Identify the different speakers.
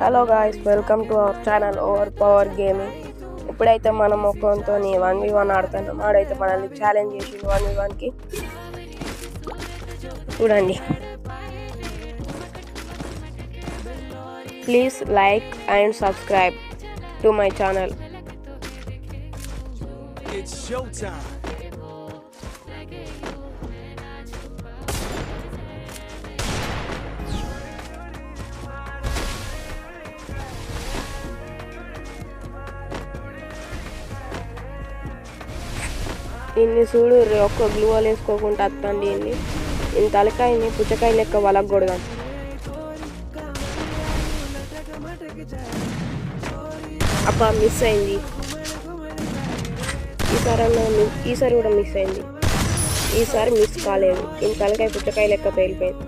Speaker 1: Hello guys, welcome to our channel over power gaming. ఇప్పుడైతే మనం ఒక్కంతో 1v1 ఆడుతున్నాం. ఆడైతే మనల్ని ఛాలెంజ్ చేసిండు 1v1కి. చూడండి. Please like and subscribe to my channel. ఇన్ని చూడు, ఒక్క గ్లూవల్ వేసుకోకుండా వస్తుంది. ఇన్ని తలకాయని పుచ్చకాయ లెక్క వలగొడదాం. అబ్బా, మిస్ అయింది. ఈసారి కూడా మిస్ అయింది. ఈసారి మిస్ కాలేదు. ఇన్ని తలకాయ పుచ్చకాయ లెక్క పేలిపోయింది.